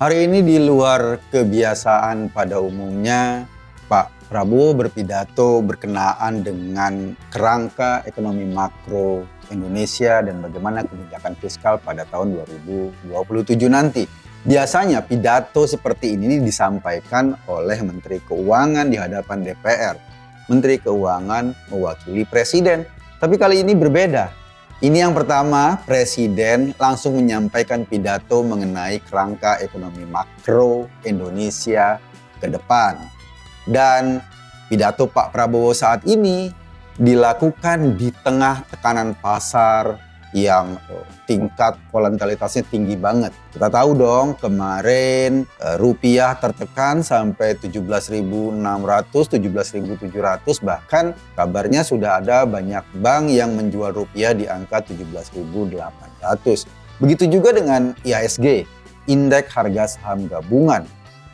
Hari ini di luar kebiasaan pada umumnya, Pak Prabowo berpidato berkenaan dengan kerangka ekonomi makro Indonesia dan bagaimana kebijakan fiskal pada tahun 2027 nanti. Biasanya pidato seperti ini disampaikan oleh Menteri Keuangan di hadapan DPR. Menteri Keuangan mewakili Presiden. Tapi kali ini berbeda. Ini yang pertama, Presiden langsung menyampaikan pidato mengenai kerangka ekonomi makro Indonesia ke depan. Dan pidato Pak Prabowo saat ini dilakukan di tengah tekanan pasar yang tingkat volatilitasnya tinggi banget. Kita tahu dong kemarin rupiah tertekan sampai 17.600, 17.700, bahkan kabarnya sudah ada banyak bank yang menjual rupiah di angka 17.800. Begitu juga dengan IHSG, Indeks Harga Saham Gabungan.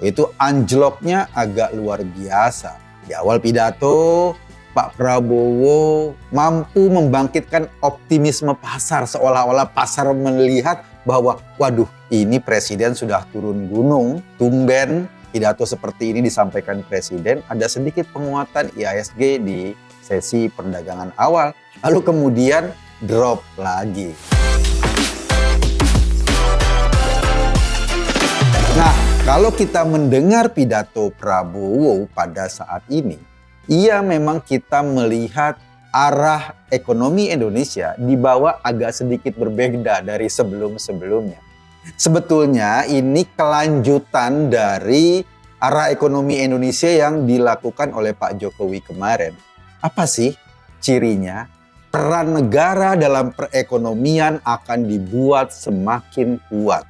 Itu anjloknya agak luar biasa. Di awal pidato, Pak Prabowo mampu membangkitkan optimisme pasar, seolah-olah pasar melihat bahwa waduh, ini Presiden sudah turun gunung. Tumben pidato seperti ini disampaikan Presiden, ada sedikit penguatan IHSG di sesi perdagangan awal, lalu kemudian drop lagi. Nah, kalau kita mendengar pidato Prabowo pada saat ini, iya, memang kita melihat arah ekonomi Indonesia dibawa agak sedikit berbeda dari sebelum-sebelumnya. Sebetulnya ini kelanjutan dari arah ekonomi Indonesia yang dilakukan oleh Pak Jokowi kemarin. Apa sih cirinya? Peran negara dalam perekonomian akan dibuat semakin kuat.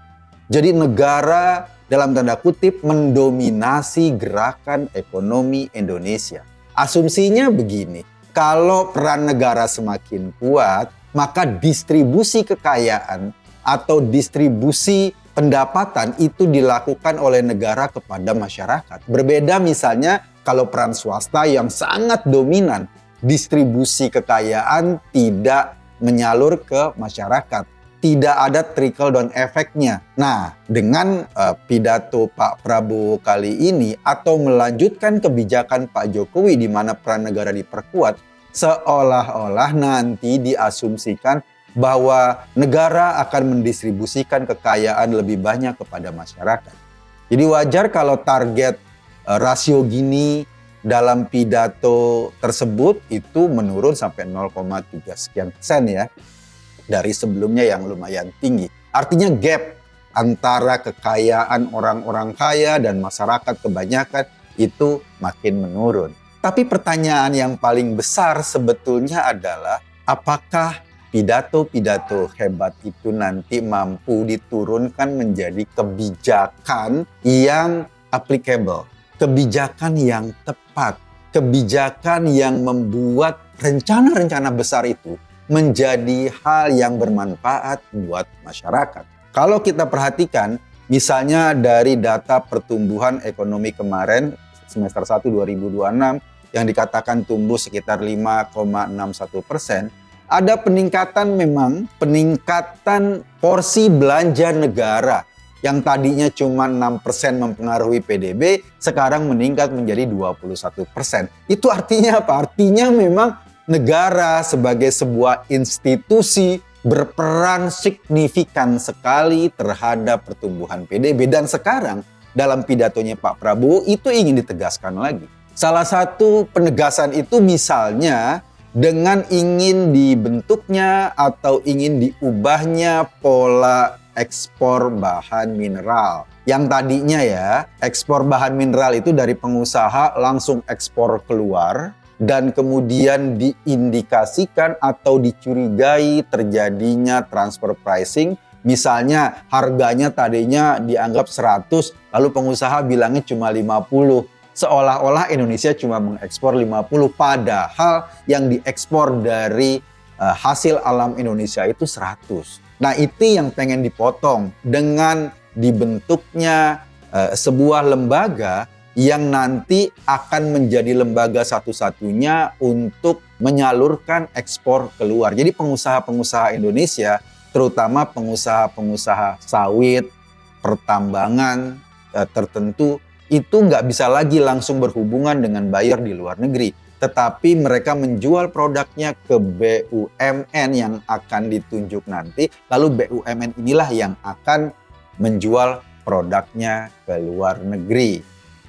Jadi negara dalam tanda kutip mendominasi gerakan ekonomi Indonesia. Asumsinya begini, kalau peran negara semakin kuat, maka distribusi kekayaan atau distribusi pendapatan itu dilakukan oleh negara kepada masyarakat. Berbeda misalnya kalau peran swasta yang sangat dominan, distribusi kekayaan tidak menyalur ke masyarakat. Tidak ada trickle down efeknya. Nah, dengan pidato Pak Prabowo kali ini atau melanjutkan kebijakan Pak Jokowi di mana peran negara diperkuat, seolah-olah nanti diasumsikan bahwa negara akan mendistribusikan kekayaan lebih banyak kepada masyarakat. Jadi wajar kalau target rasio Gini dalam pidato tersebut itu menurun sampai 0,3 sekian persen ya. Dari sebelumnya yang lumayan tinggi. Artinya gap antara kekayaan orang-orang kaya dan masyarakat kebanyakan itu makin menurun. Tapi pertanyaan yang paling besar sebetulnya adalah apakah pidato-pidato hebat itu nanti mampu diturunkan menjadi kebijakan yang applicable, kebijakan yang tepat, kebijakan yang membuat rencana-rencana besar itu menjadi hal yang bermanfaat buat masyarakat. Kalau kita perhatikan, misalnya dari data pertumbuhan ekonomi kemarin, semester 1 2026, yang dikatakan tumbuh sekitar 5,61%, ada peningkatan peningkatan porsi belanja negara yang tadinya cuma 6% mempengaruhi PDB, sekarang meningkat menjadi 21%. Itu artinya apa? Artinya memang negara sebagai sebuah institusi berperan signifikan sekali terhadap pertumbuhan PDB. Dan sekarang dalam pidatonya Pak Prabowo itu ingin ditegaskan lagi. Salah satu penegasan itu misalnya dengan ingin dibentuknya atau ingin diubahnya pola ekspor bahan mineral. Yang tadinya ya ekspor bahan mineral itu dari pengusaha langsung ekspor keluar, dan kemudian diindikasikan atau dicurigai terjadinya transfer pricing. Misalnya harganya tadinya dianggap 100, lalu pengusaha bilangnya cuma 50. Seolah-olah Indonesia cuma mengekspor 50, padahal yang diekspor dari hasil alam Indonesia itu 100. Nah, itu yang pengen dipotong dengan dibentuknya sebuah lembaga yang nanti akan menjadi lembaga satu-satunya untuk menyalurkan ekspor keluar. Jadi pengusaha-pengusaha Indonesia, terutama pengusaha-pengusaha sawit, pertambangan tertentu itu nggak bisa lagi langsung berhubungan dengan buyer di luar negeri. Tetapi mereka menjual produknya ke BUMN yang akan ditunjuk nanti. Lalu BUMN inilah yang akan menjual produknya ke luar negeri.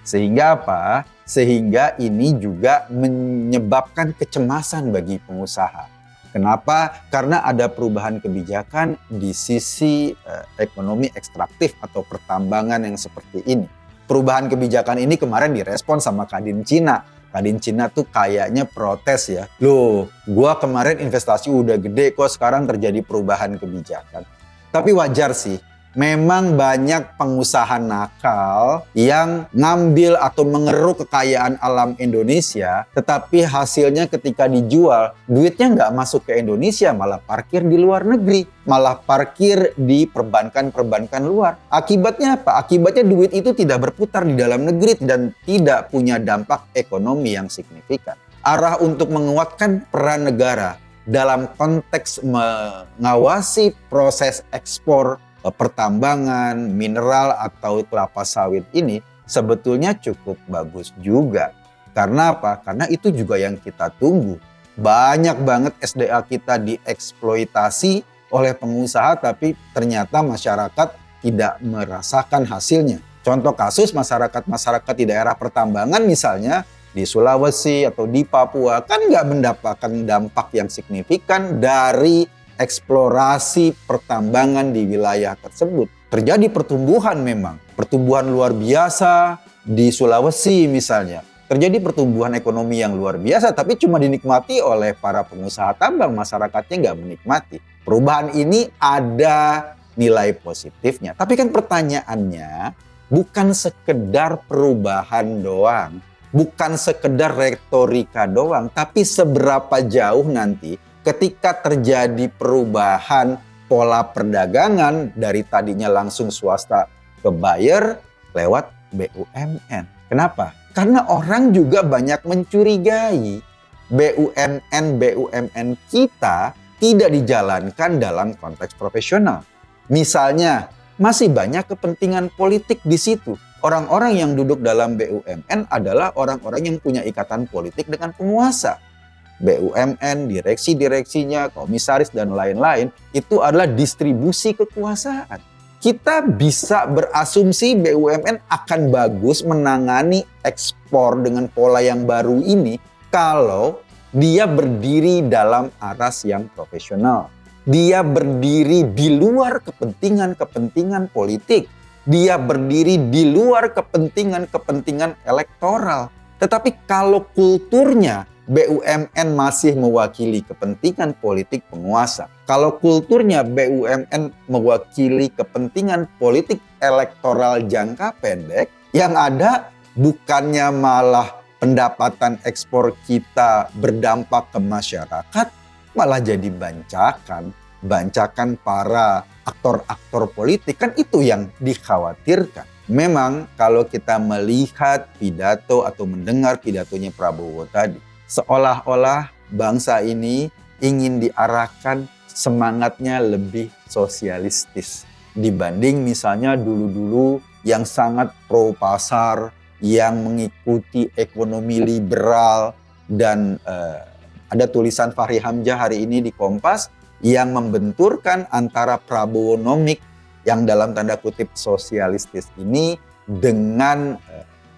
Sehingga apa? Sehingga ini juga menyebabkan kecemasan bagi pengusaha. Kenapa? Karena ada perubahan kebijakan di sisi ekonomi ekstraktif atau pertambangan yang seperti ini. Perubahan kebijakan ini kemarin direspon sama Kadin Cina. Kadin Cina tuh kayaknya protes ya. Loh, gua kemarin investasi udah gede kok sekarang terjadi perubahan kebijakan. Tapi wajar sih. Memang banyak pengusaha nakal yang ngambil atau mengeruk kekayaan alam Indonesia, tetapi hasilnya ketika dijual, duitnya nggak masuk ke Indonesia, malah parkir di luar negeri, malah parkir di perbankan-perbankan luar. Akibatnya apa? Akibatnya duit itu tidak berputar di dalam negeri dan tidak punya dampak ekonomi yang signifikan. Arah untuk menguatkan peran negara dalam konteks mengawasi proses ekspor pertambangan, mineral atau kelapa sawit ini sebetulnya cukup bagus juga. Karena apa? Karena itu juga yang kita tunggu. Banyak banget SDA kita dieksploitasi oleh pengusaha tapi ternyata masyarakat tidak merasakan hasilnya. Contoh kasus masyarakat di daerah pertambangan misalnya di Sulawesi atau di Papua kan nggak mendapatkan dampak yang signifikan dari eksplorasi pertambangan di wilayah tersebut. Terjadi pertumbuhan memang, pertumbuhan luar biasa di Sulawesi misalnya. Terjadi pertumbuhan ekonomi yang luar biasa tapi cuma dinikmati oleh para pengusaha tambang, masyarakatnya nggak menikmati. Perubahan ini ada nilai positifnya. Tapi kan pertanyaannya bukan sekedar perubahan doang, bukan sekedar retorika doang, tapi seberapa jauh nanti ketika terjadi perubahan pola perdagangan dari tadinya langsung swasta ke buyer lewat BUMN. Kenapa? Karena orang juga banyak mencurigai BUMN kita tidak dijalankan dalam konteks profesional. Misalnya, masih banyak kepentingan politik di situ. Orang-orang yang duduk dalam BUMN adalah orang-orang yang punya ikatan politik dengan penguasa. BUMN, direksi-direksinya, komisaris, dan lain-lain, itu adalah distribusi kekuasaan. Kita bisa berasumsi BUMN akan bagus menangani ekspor dengan pola yang baru ini kalau dia berdiri dalam aras yang profesional. Dia berdiri di luar kepentingan-kepentingan politik. Dia berdiri di luar kepentingan-kepentingan elektoral. Tetapi kalau kulturnya BUMN masih mewakili kepentingan politik penguasa. Kalau kulturnya BUMN mewakili kepentingan politik elektoral jangka pendek, yang ada bukannya malah pendapatan ekspor kita berdampak ke masyarakat, malah jadi bancakan para aktor-aktor politik. Kan itu yang dikhawatirkan. Memang kalau kita melihat pidato atau mendengar pidatonya Prabowo tadi, seolah-olah bangsa ini ingin diarahkan semangatnya lebih sosialistis dibanding misalnya dulu-dulu yang sangat pro pasar, yang mengikuti ekonomi liberal dan ada tulisan Fahri Hamzah hari ini di Kompas yang membenturkan antara Prabowonomik yang dalam tanda kutip sosialistis ini dengan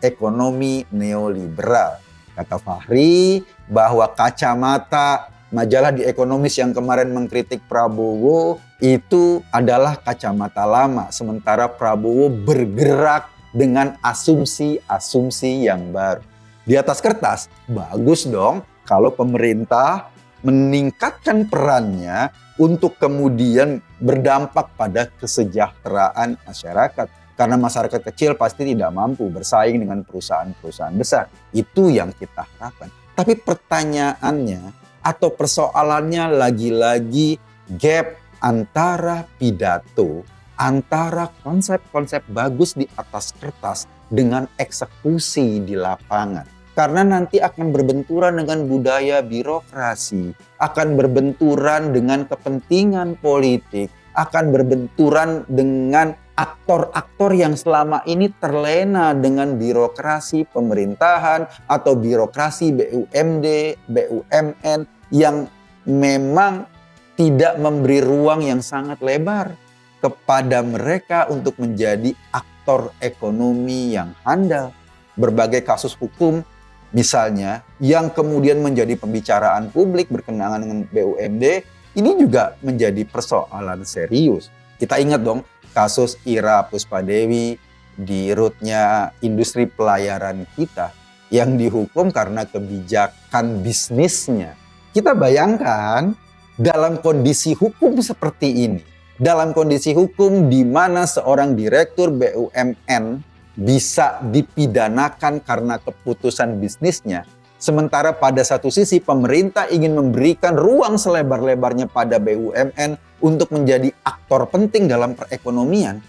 ekonomi neoliberal. Kata Fahri bahwa kacamata majalah The Economist yang kemarin mengkritik Prabowo itu adalah kacamata lama. Sementara Prabowo bergerak dengan asumsi-asumsi yang baru. Di atas kertas, bagus dong kalau pemerintah meningkatkan perannya untuk kemudian berdampak pada kesejahteraan masyarakat. Karena masyarakat kecil pasti tidak mampu bersaing dengan perusahaan-perusahaan besar. Itu yang kita harapkan. Tapi pertanyaannya atau persoalannya lagi-lagi gap antara pidato, antara konsep-konsep bagus di atas kertas dengan eksekusi di lapangan. Karena nanti akan berbenturan dengan budaya birokrasi, akan berbenturan dengan kepentingan politik, akan berbenturan dengan aktor-aktor yang selama ini terlena dengan birokrasi pemerintahan atau birokrasi BUMD, BUMN yang memang tidak memberi ruang yang sangat lebar kepada mereka untuk menjadi aktor ekonomi yang handal. Berbagai kasus hukum misalnya yang kemudian menjadi pembicaraan publik berkenaan dengan BUMD, ini juga menjadi persoalan serius. Kita ingat dong kasus Ira Puspadewi di rootnya industri pelayaran kita yang dihukum karena kebijakan bisnisnya. Kita bayangkan dalam kondisi hukum seperti ini, dalam kondisi hukum di mana seorang direktur BUMN bisa dipidanakan karena keputusan bisnisnya, sementara pada satu sisi pemerintah ingin memberikan ruang selebar-lebarnya pada BUMN untuk menjadi aktor penting dalam perekonomian.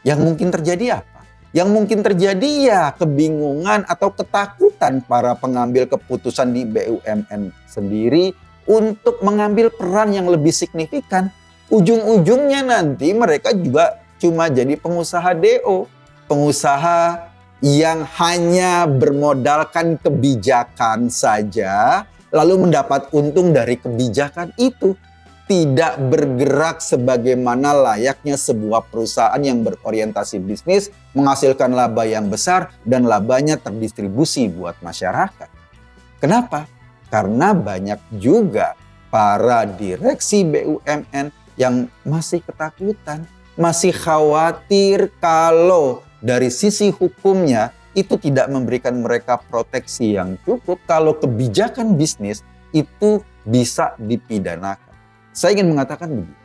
Yang mungkin terjadi apa? Yang mungkin terjadi ya kebingungan atau ketakutan para pengambil keputusan di BUMN sendiri untuk mengambil peran yang lebih signifikan. Ujung-ujungnya nanti mereka juga cuma jadi pengusaha DO. Pengusaha yang hanya bermodalkan kebijakan saja, lalu mendapat untung dari kebijakan itu. Tidak bergerak sebagaimana layaknya sebuah perusahaan yang berorientasi bisnis, menghasilkan laba yang besar dan labanya terdistribusi buat masyarakat. Kenapa? Karena banyak juga para direksi BUMN yang masih ketakutan, masih khawatir kalau dari sisi hukumnya itu tidak memberikan mereka proteksi yang cukup kalau kebijakan bisnis itu bisa dipidanakan. Saya ingin mengatakan begini,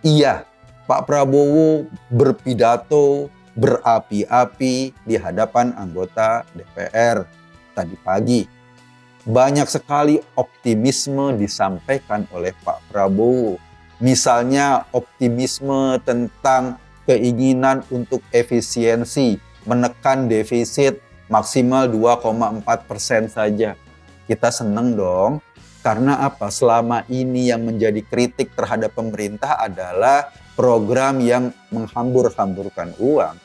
iya Pak Prabowo berpidato berapi-api di hadapan anggota DPR tadi pagi. Banyak sekali optimisme disampaikan oleh Pak Prabowo. Misalnya optimisme tentang keinginan untuk efisiensi, menekan defisit maksimal 2,4% saja. Kita senang dong, karena apa? Selama ini yang menjadi kritik terhadap pemerintah adalah program yang menghambur-hamburkan uang.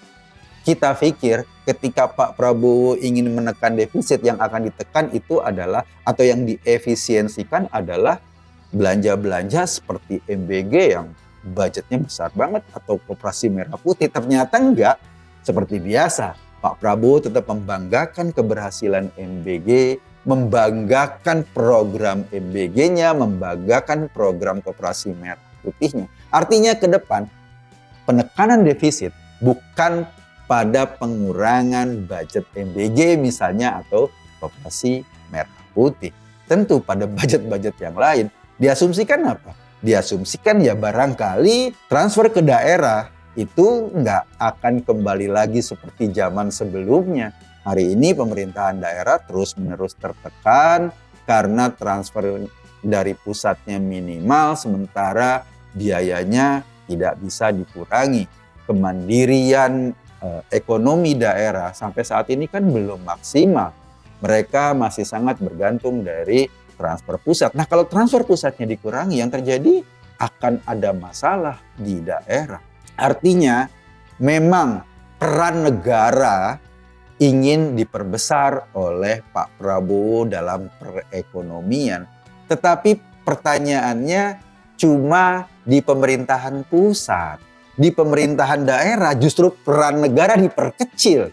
Kita pikir ketika Pak Prabowo ingin menekan defisit, yang akan ditekan itu adalah, atau yang diefisiensikan adalah belanja-belanja seperti MBG yang budgetnya besar banget, atau Koperasi Merah Putih. Ternyata enggak. Seperti biasa, Pak Prabowo tetap membanggakan keberhasilan MBG, membanggakan program MBG-nya, membanggakan program Koperasi Merah Putihnya. Artinya ke depan, penekanan defisit bukan pada pengurangan budget MBG misalnya atau Koperasi Merah Putih. Tentu pada budget-budget yang lain. Diasumsikan apa? Diasumsikan ya barangkali transfer ke daerah itu nggak akan kembali lagi seperti zaman sebelumnya. Hari ini pemerintahan daerah terus-menerus tertekan karena transfer dari pusatnya minimal, sementara biayanya tidak bisa dikurangi. Kemandirian ekonomi daerah sampai saat ini kan belum maksimal. Mereka masih sangat bergantung dari transfer pusat. Nah, kalau transfer pusatnya dikurangi, yang terjadi akan ada masalah di daerah. Artinya, memang peran negara ingin diperbesar oleh Pak Prabowo dalam perekonomian. Tetapi pertanyaannya cuma di pemerintahan pusat. Di pemerintahan daerah justru peran negara diperkecil.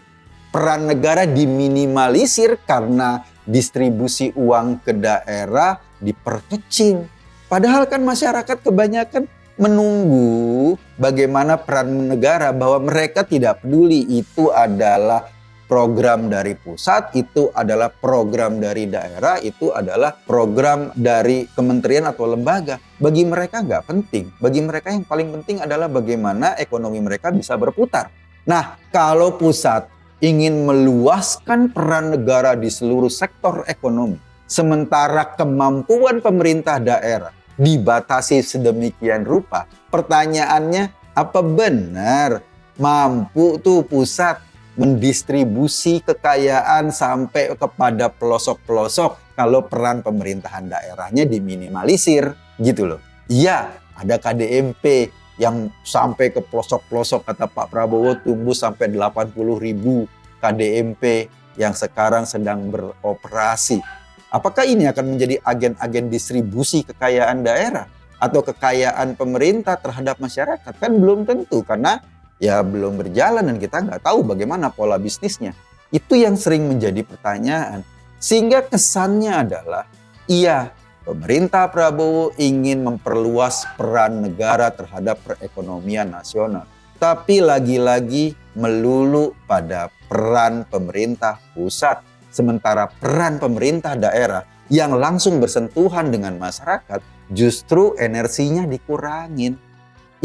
Peran negara diminimalisir karena distribusi uang ke daerah diperkecil. Padahal kan masyarakat kebanyakan menunggu bagaimana peran negara, bahwa mereka tidak peduli itu adalah program dari pusat, itu adalah program dari daerah, itu adalah program dari kementerian atau lembaga. Bagi mereka nggak penting. Bagi mereka yang paling penting adalah bagaimana ekonomi mereka bisa berputar. Nah, kalau pusat ingin meluaskan peran negara di seluruh sektor ekonomi, sementara kemampuan pemerintah daerah dibatasi sedemikian rupa, pertanyaannya, apa benar mampu tuh pusat mendistribusi kekayaan sampai kepada pelosok-pelosok kalau peran pemerintahan daerahnya diminimalisir gitu loh. Iya, ada KDMP, yang sampai ke pelosok-pelosok, kata Pak Prabowo, tumbuh sampai 80.000 KDMP yang sekarang sedang beroperasi. Apakah ini akan menjadi agen-agen distribusi kekayaan daerah atau kekayaan pemerintah terhadap masyarakat? Kan belum tentu, karena ya belum berjalan dan kita nggak tahu bagaimana pola bisnisnya. Itu yang sering menjadi pertanyaan. Sehingga kesannya adalah, iya, pemerintah Prabowo ingin memperluas peran negara terhadap perekonomian nasional. Tapi lagi-lagi melulu pada peran pemerintah pusat. Sementara peran pemerintah daerah yang langsung bersentuhan dengan masyarakat justru energinya dikurangin.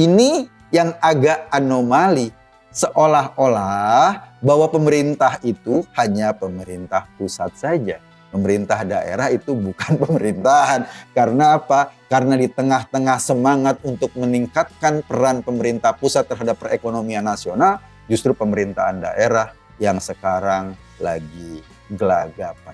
Ini yang agak anomali. Seolah-olah bahwa pemerintah itu hanya pemerintah pusat saja. Pemerintah daerah itu bukan pemerintahan. Karena apa? Karena di tengah-tengah semangat untuk meningkatkan peran pemerintah pusat terhadap perekonomian nasional, justru pemerintahan daerah yang sekarang lagi gelagapan.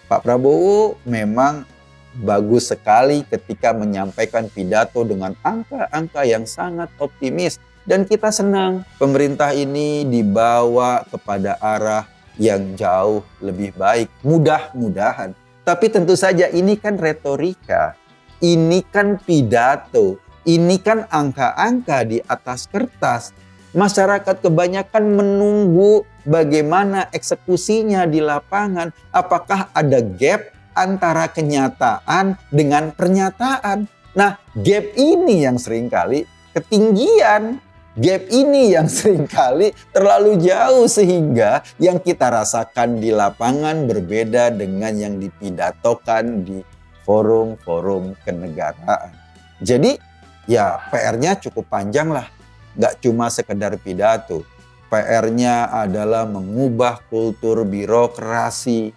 Pak Prabowo memang bagus sekali ketika menyampaikan pidato dengan angka-angka yang sangat optimis. Dan kita senang pemerintah ini dibawa kepada arah yang jauh lebih baik. Mudah-mudahan. Tapi tentu saja ini kan retorika. Ini kan pidato. Ini kan angka-angka di atas kertas. Masyarakat kebanyakan menunggu bagaimana eksekusinya di lapangan. Apakah ada gap antara kenyataan dengan pernyataan? Nah, gap ini yang seringkali ketinggian. Gap ini yang seringkali terlalu jauh sehingga yang kita rasakan di lapangan berbeda dengan yang dipidatokan di forum-forum kenegaraan. Jadi ya PR-nya cukup panjang lah. Gak cuma sekedar pidato. PR-nya adalah mengubah kultur birokrasi,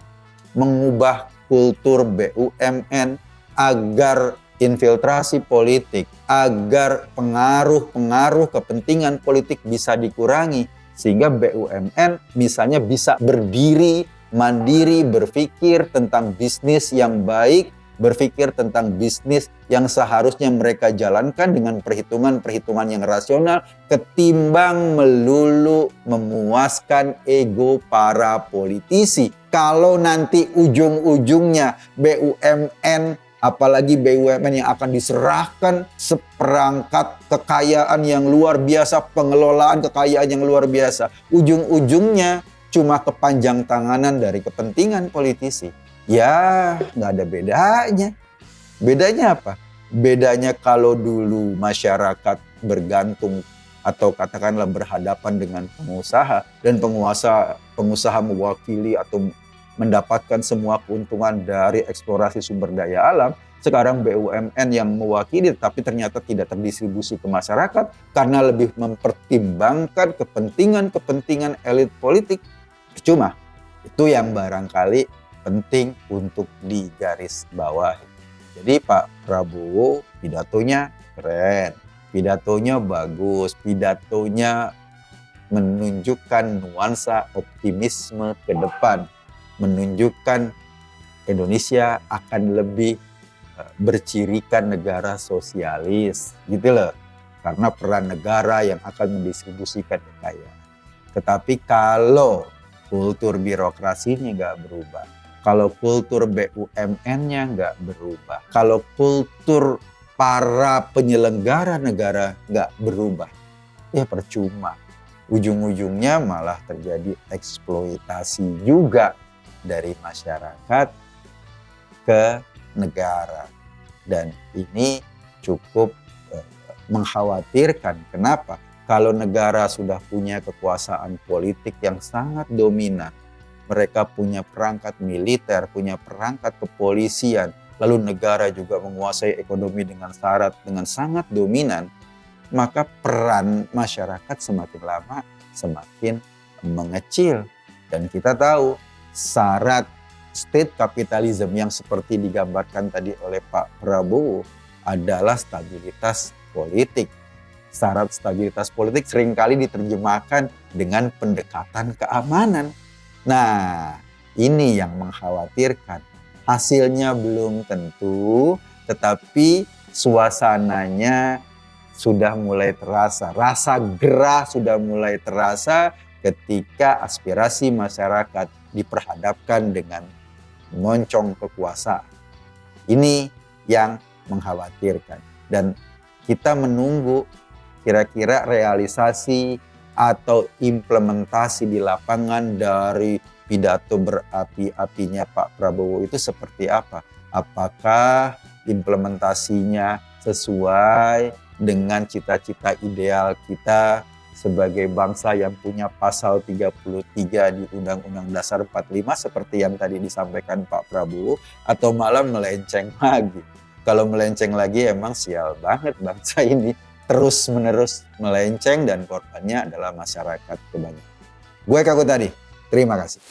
mengubah kultur BUMN agar infiltrasi politik, agar pengaruh kepentingan politik bisa dikurangi. Sehingga BUMN misalnya bisa berdiri, mandiri, berpikir tentang bisnis yang baik, berpikir tentang bisnis yang seharusnya mereka jalankan dengan perhitungan-perhitungan yang rasional ketimbang melulu memuaskan ego para politisi. Kalau nanti ujung-ujungnya BUMN, apalagi BUMN yang akan diserahkan seperangkat kekayaan yang luar biasa, pengelolaan kekayaan yang luar biasa, ujung-ujungnya cuma kepanjang tanganan dari kepentingan politisi. Ya, nggak ada bedanya. Bedanya apa? Bedanya kalau dulu masyarakat bergantung atau katakanlah berhadapan dengan pengusaha dan pengusaha mewakili atau mendapatkan semua keuntungan dari eksplorasi sumber daya alam. Sekarang BUMN yang mewakili tapi ternyata tidak terdistribusi ke masyarakat karena lebih mempertimbangkan kepentingan elit politik. Percuma. Itu yang barangkali penting untuk digarisbawahi. Jadi Pak Prabowo pidatonya keren, pidatonya bagus, pidatonya menunjukkan nuansa optimisme ke depan, menunjukkan Indonesia akan lebih bercirikan negara sosialis, gitu loh. Karena peran negara yang akan mendistribusikan kekayaan. Tetapi kalau kultur birokrasinya nggak berubah, kalau kultur BUMN-nya nggak berubah, kalau kultur para penyelenggara negara nggak berubah, ya percuma. Ujung-ujungnya malah terjadi eksploitasi juga dari masyarakat ke negara. Dan ini cukup mengkhawatirkan. Kenapa? Kalau negara sudah punya kekuasaan politik yang sangat dominan, mereka punya perangkat militer, punya perangkat kepolisian, lalu negara juga menguasai ekonomi dengan sangat dominan, maka peran masyarakat semakin lama semakin mengecil. Dan kita tahu syarat state capitalism yang seperti digambarkan tadi oleh Pak Prabowo adalah stabilitas politik. Syarat stabilitas politik seringkali diterjemahkan dengan pendekatan keamanan. Nah, ini yang mengkhawatirkan. Hasilnya belum tentu, tetapi suasananya sudah mulai terasa, rasa gerah sudah mulai terasa ketika aspirasi masyarakat diperhadapkan dengan moncong kekuasaan. Ini yang mengkhawatirkan, dan kita menunggu kira-kira realisasi atau implementasi di lapangan dari pidato berapi-apinya Pak Prabowo itu seperti apa? Apakah implementasinya sesuai dengan cita-cita ideal kita sebagai bangsa yang punya pasal 33 di Undang-Undang Dasar 45 seperti yang tadi disampaikan Pak Prabowo, atau malah melenceng lagi? Kalau melenceng lagi emang sial banget bangsa ini, terus-menerus melenceng dan korbannya adalah masyarakat kebanyakan. Gue Kaku tadi, terima kasih.